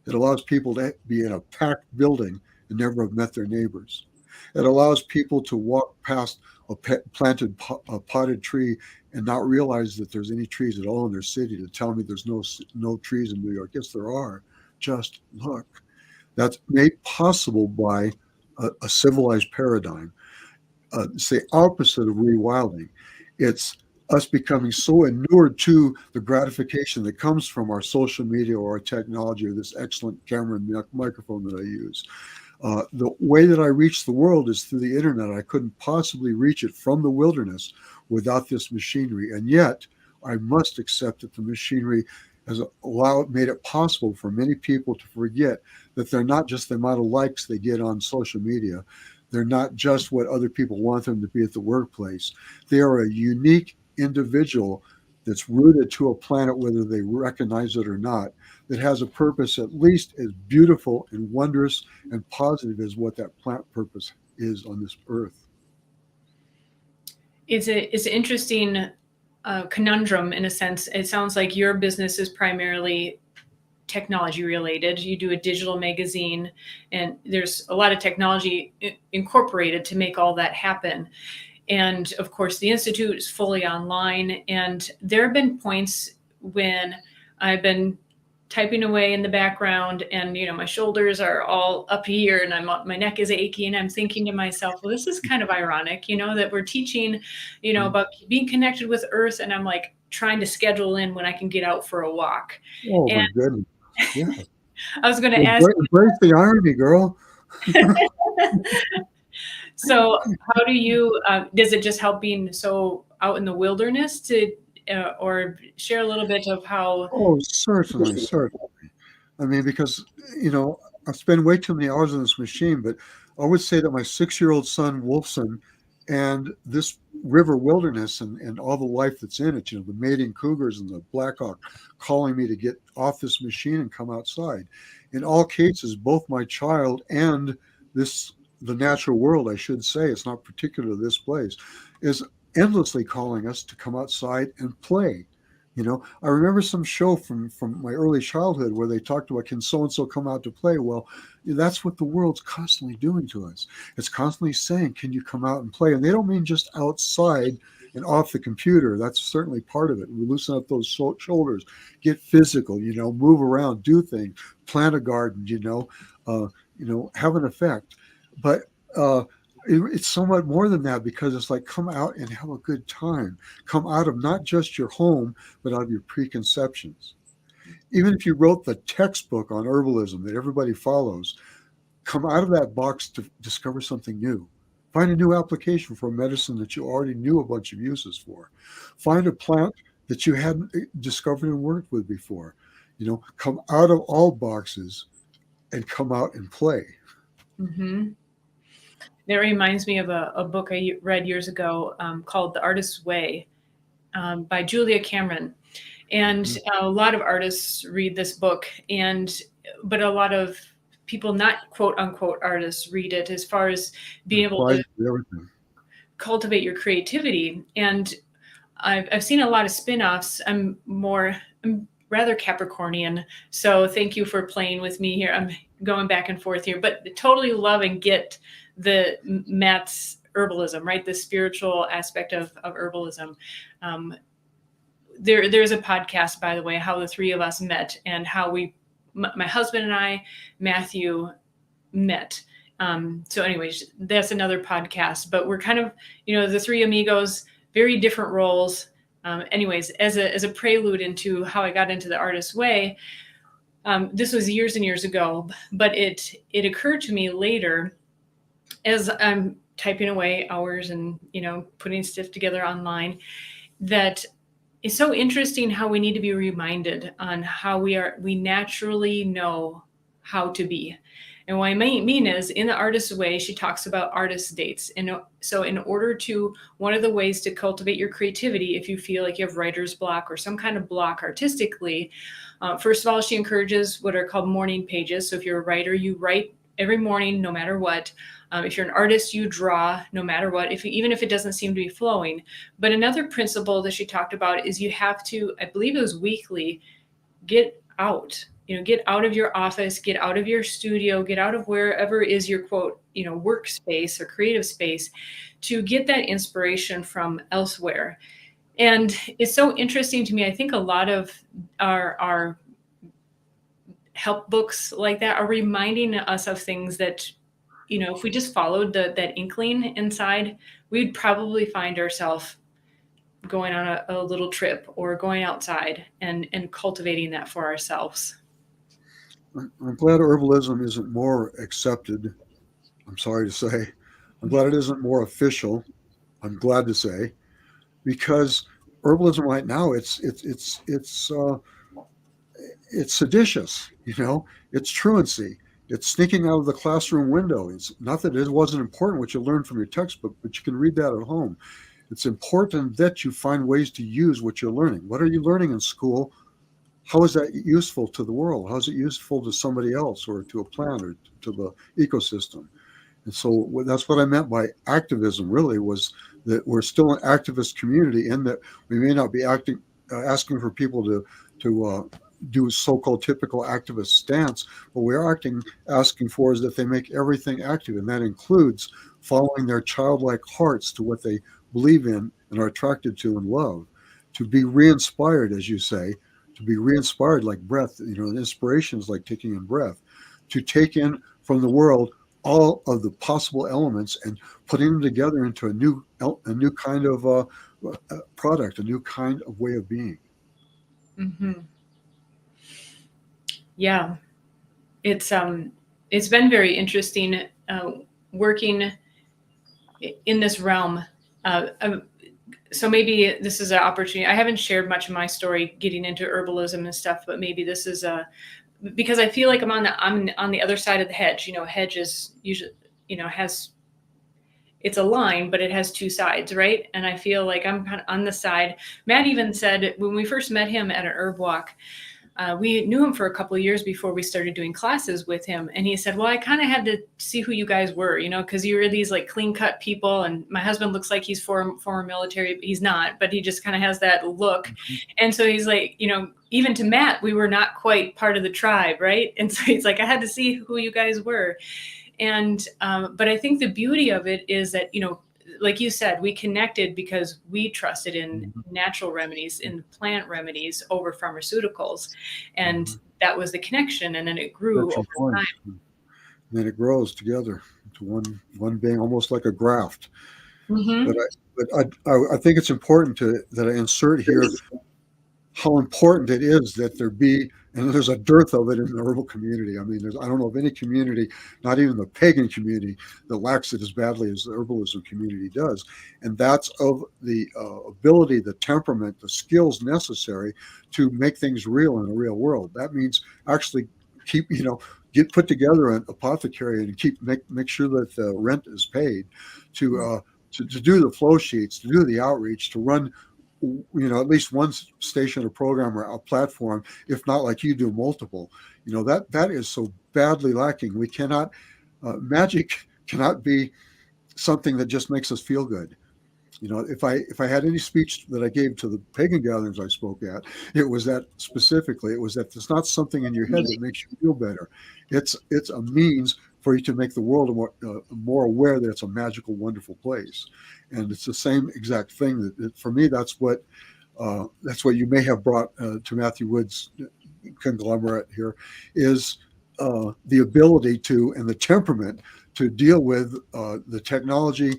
It allows people to be in a packed building and never have met their neighbors. It allows people to walk past planted a potted tree and not realize that there's any trees at all in their city to tell me there's no trees in New York. Yes, there are. Just look. That's made possible by a civilized paradigm. Say opposite of rewilding. It's us becoming so inured to the gratification that comes from our social media or our technology or this excellent camera and microphone that I use. The way that I reach the world is through the internet. I couldn't possibly reach it from the wilderness without this machinery. And yet, I must accept that the machinery has made it possible for many people to forget that they're not just the amount of likes they get on social media. They're not just what other people want them to be at the workplace. They are a unique individual that's rooted to a planet, whether they recognize it or not, that has a purpose at least as beautiful and wondrous and positive as what that plant purpose is on this earth. It's an interesting conundrum in a sense. It sounds like your business is primarily technology related. You do a digital magazine, and there's a lot of technology incorporated to make all that happen. And of course, the Institute is fully online. And there have been points when I've been typing away in the background and my shoulders are all up here and my neck is achy, and I'm thinking to myself, well, this is kind of ironic, that we're teaching about being connected with earth, and I'm like trying to schedule in when I can get out for a walk. Oh And my goodness. Yeah. I was going to ask Embrace the irony, girl. so how do you does it just help being so out in the wilderness to or share a little bit of how? Oh, certainly, certainly. I mean, because, I spend way too many hours on this machine, but I would say that my 6-year-old son, Wolfson, and this river wilderness and all the life that's in it, the mating cougars and the blackhawk calling me to get off this machine and come outside. In all cases, both my child and the natural world, I should say, it's not particular to this place, is endlessly calling us to come outside and play. I remember some show from my early childhood where they talked about, can so and so come out to play? Well, that's what the world's constantly doing to us. It's constantly saying, can you come out and play? And they don't mean just outside and off the computer. That's certainly part of it. We loosen up those shoulders, get physical, move around, do things, plant a garden, have an effect. But uh, it's somewhat more than that, because it's like, come out and have a good time. Come out of not just your home, but out of your preconceptions. Even if you wrote the textbook on herbalism that everybody follows, come out of that box to discover something new. Find a new application for a medicine that you already knew a bunch of uses for. Find a plant that you hadn't discovered and worked with before. Come out of all boxes and come out and play. Mm-hmm. That reminds me of a book I read years ago called The Artist's Way by Julia Cameron. And Mm-hmm. a lot of artists read this book, but a lot of people, not quote unquote artists, read it as far as being able Applies to to everything. cultivate your creativity. And I've seen a lot of spin-offs. I'm rather Capricornian. So thank you for playing with me here. I'm going back and forth here, but totally love and get the Matt's herbalism, right? The spiritual aspect of herbalism. There's a podcast, by the way, how the three of us met and how my husband and I, Matthew, met. So anyways, that's another podcast, but we're kind of, the three amigos, very different roles. Anyways, as a prelude into how I got into the Artist's Way, this was years and years ago, but it occurred to me later as I'm typing away hours and, putting stuff together online, that it's so interesting how we need to be reminded on how we naturally know how to be. And what I mean is, in the Artist's Way, she talks about artist dates. And so one of the ways to cultivate your creativity, if you feel like you have writer's block or some kind of block artistically, first of all, she encourages what are called morning pages. So if you're a writer, you write every morning, no matter what. If you're an artist, you draw no matter what, even if it doesn't seem to be flowing. But another principle that she talked about is you have to, I believe it was weekly, get out. Get out of your office, get out of your studio, get out of wherever is your quote, workspace or creative space, to get that inspiration from elsewhere. And it's so interesting to me. I think a lot of our help books like that are reminding us of things that, if we just followed that inkling inside, we'd probably find ourselves going on a little trip or going outside and cultivating that for ourselves. I'm glad herbalism isn't more accepted. I'm sorry to say. I'm glad it isn't more official. I'm glad to say, because herbalism right now, it's seditious. It's truancy. It's sneaking out of the classroom window. It's not that it wasn't important what you learned from your textbook, but you can read that at home. It's important that you find ways to use what you're learning. What are you learning in school? How is that useful to the world? How is it useful to somebody else, or to a plant, or to the ecosystem? And so that's what I meant by activism, really, was that we're still an activist community, in that we may not be asking for people to do so-called typical activist stance, but we're asking for is that they make everything active, and that includes following their childlike hearts to what they believe in and are attracted to and love, to be re-inspired, as you say, to be re-inspired like breath, inspirations like taking in breath, to take in from the world all of the possible elements and putting them together into a new kind of product, a new kind of way of being. Mm-hmm. Yeah, it's been very interesting working in this realm. So maybe this is an opportunity. I haven't shared much of my story getting into herbalism and stuff, but maybe this is because I feel like I'm on the other side of the hedge. Hedge is usually, it's a line, but it has two sides, right? And I feel like I'm kind of on the side. Matt even said when we first met him at an herb walk, we knew him for a couple of years before we started doing classes with him. And he said, well, I kind of had to see who you guys were, because you were these like clean cut people. And my husband looks like he's former military. He's not, but he just kind of has that look. And so he's like, even to Matt, we were not quite part of the tribe. Right. And so he's like, I had to see who you guys were. And, but I think the beauty of it is that, like you said, we connected because we trusted in natural remedies, in plant remedies over pharmaceuticals. And that was the connection. And then it grew over time. And then it grows together into one being, almost like a graft. But I think it's important that I insert here how important it is that there be, and there's a dearth of it in the herbal community. I mean, I don't know of any community, not even the pagan community, that lacks it as badly as the herbalism community does. And that's of the ability, the temperament, the skills necessary to make things real in a real world. That means actually get put together an apothecary and make sure that the rent is paid, to do the flow sheets, to do the outreach, to run at least one station or program or a platform, if not like you do multiple. That is so badly lacking. We cannot, magic cannot be something that just makes us feel good. If I had any speech that I gave to the pagan gatherings I spoke at, it was that specifically. It was that it's not something in your head that makes you feel better. It's a means for you to make the world more aware that it's a magical, wonderful place. And it's the same exact thing. That for me, that's what you may have brought to Matthew Wood's conglomerate here, is the ability to, and the temperament to deal with the technology,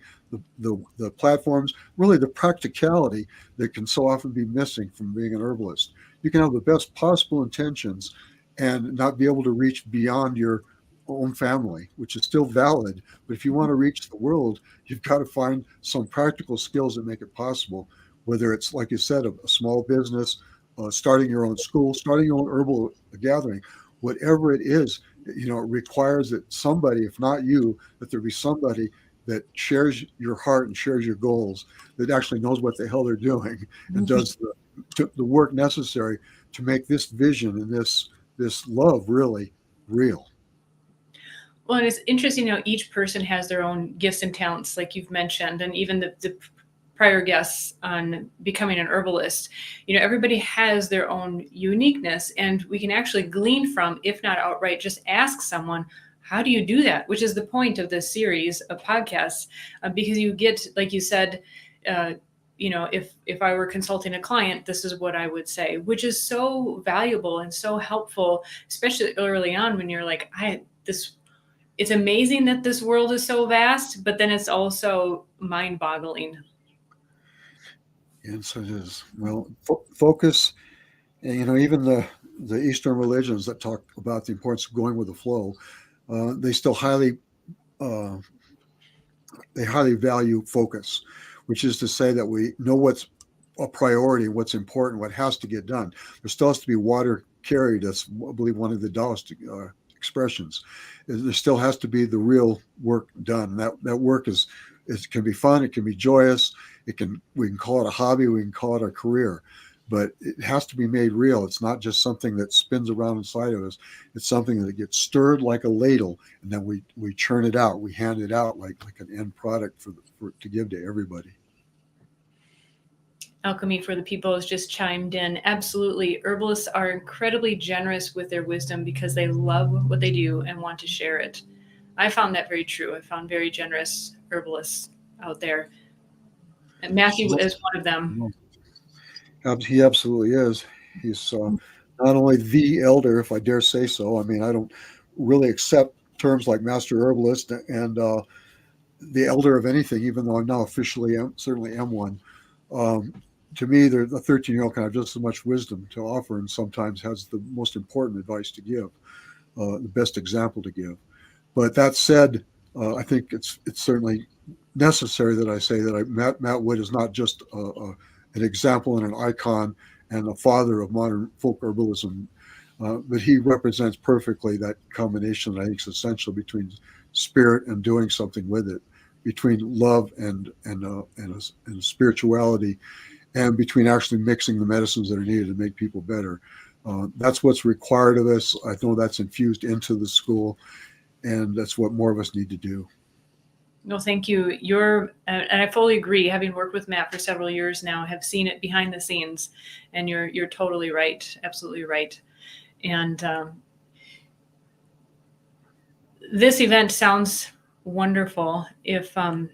the platforms, really the practicality that can so often be missing from being an herbalist. You can have the best possible intentions and not be able to reach beyond your own family, which is still valid. But if you want to reach the world, you've got to find some practical skills that make it possible, whether it's, like you said, a small business, starting your own school, starting your own herbal gathering, whatever it is. It requires that somebody, if not you, that there be somebody that shares your heart and shares your goals, that actually knows what the hell they're doing and does the work necessary to make this vision and this love really real. Well, and it's interesting how each person has their own gifts and talents, like you've mentioned, and even the prior guests on becoming an herbalist. Everybody has their own uniqueness, and we can actually glean from, if not outright, just ask someone, how do you do that? Which is the point of this series of podcasts, because you get, like you said, if I were consulting a client, this is what I would say, which is so valuable and so helpful, especially early on when you're like, it's amazing that this world is so vast, but then it's also mind-boggling. Yes, it is. Well, focus, and even the Eastern religions that talk about the importance of going with the flow, they still highly value focus, which is to say that we know what's a priority, what's important, what has to get done. There still has to be water carried. That's, I believe, one of the Taoist expressions. There still has to be the real work done. That work can be fun. It can be joyous. We can call it a hobby. We can call it a career, but it has to be made real. It's not just something that spins around inside of us. It's something that gets stirred like a ladle, and then we churn it out. We hand it out like an end product to give to everybody. Alchemy for the People has just chimed in. Absolutely. Herbalists are incredibly generous with their wisdom because they love what they do and want to share it. I found that very true. I found very generous herbalists out there. And Matthew is one of them. He absolutely is. He's not only the elder, if I dare say so. I mean, I don't really accept terms like master herbalist and the elder of anything, even though I'm now officially certainly am one. To me, the 13-year-old can have just as much wisdom to offer, and sometimes has the most important advice to give, the best example to give. But that said, I think it's certainly necessary that I say that Matt Wood is not just an example and an icon and a father of modern folk herbalism, but he represents perfectly that combination that I think is essential between spirit and doing something with it, between love and spirituality, and between actually mixing the medicines that are needed to make people better. That's what's required of us. I know that's infused into the school, and that's what more of us need to do. No, thank you. And I fully agree. Having worked with Matt for several years now, have seen it behind the scenes, and you're totally right, absolutely right. And this event sounds wonderful. If I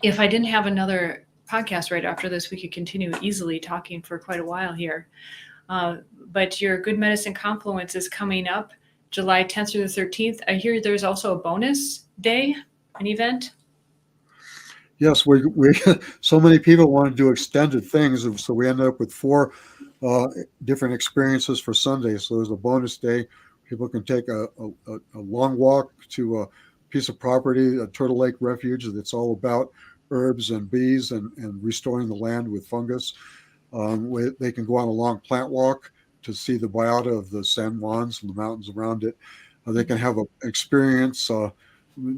didn't have another podcast right after this, we could continue easily talking for quite a while here. But your Good Medicine Confluence is coming up July 10th through the 13th. I hear there's also a bonus day, an event. Yes, we so many people want to do extended things, so we ended up with 4 different experiences for Sunday. So there's a bonus day. People can take a long walk to a piece of property, a Turtle Lake Refuge, that's all about herbs and bees and restoring the land with fungus. They can go on a long plant walk to see the biota of the San Juans and the mountains around it. They can have an experience.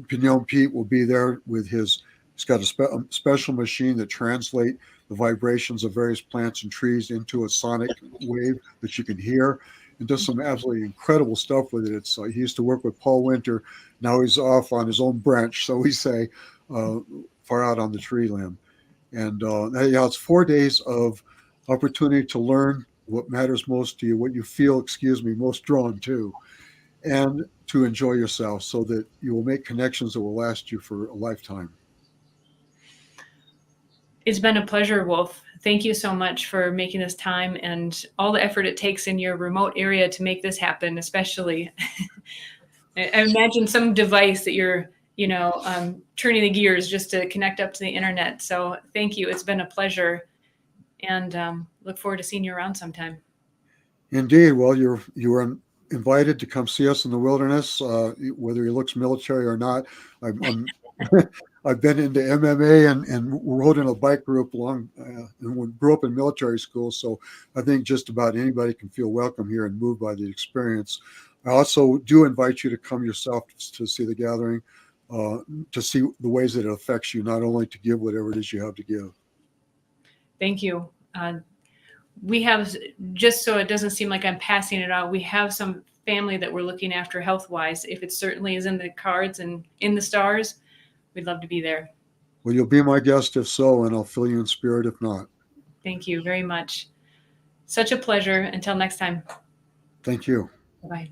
Pignon Pete will be there with he's got a special machine that translates the vibrations of various plants and trees into a sonic wave that you can hear, and does some absolutely incredible stuff with it. He used to work with Paul Winter. Now he's off on his own branch, so we say, far out on the tree limb. And yeah, it's 4 days of opportunity to learn what matters most to you, what you feel, most drawn to, and to enjoy yourself so that you will make connections that will last you for a lifetime. It's been a pleasure, Wolf. Thank you so much for making this time and all the effort it takes in your remote area to make this happen, especially. I imagine some device that you're, turning the gears just to connect up to the internet. So thank you. It's been a pleasure, and look forward to seeing you around sometime. Indeed. Well, you were invited to come see us in the wilderness, whether he looks military or not. I'm I've been into MMA and rode in a bike group and grew up in military school. So I think just about anybody can feel welcome here and moved by the experience. I also do invite you to come yourself to see the gathering, to see the ways that it affects you, not only to give whatever it is you have to give. Thank you. We have, just so it doesn't seem like I'm passing it out, we have some family that we're looking after health-wise. If it certainly is in the cards and in the stars, we'd love to be there. Well, you'll be my guest if so, and I'll fill you in spirit if not. Thank you very much. Such a pleasure. Until next time. Thank you. Bye-bye.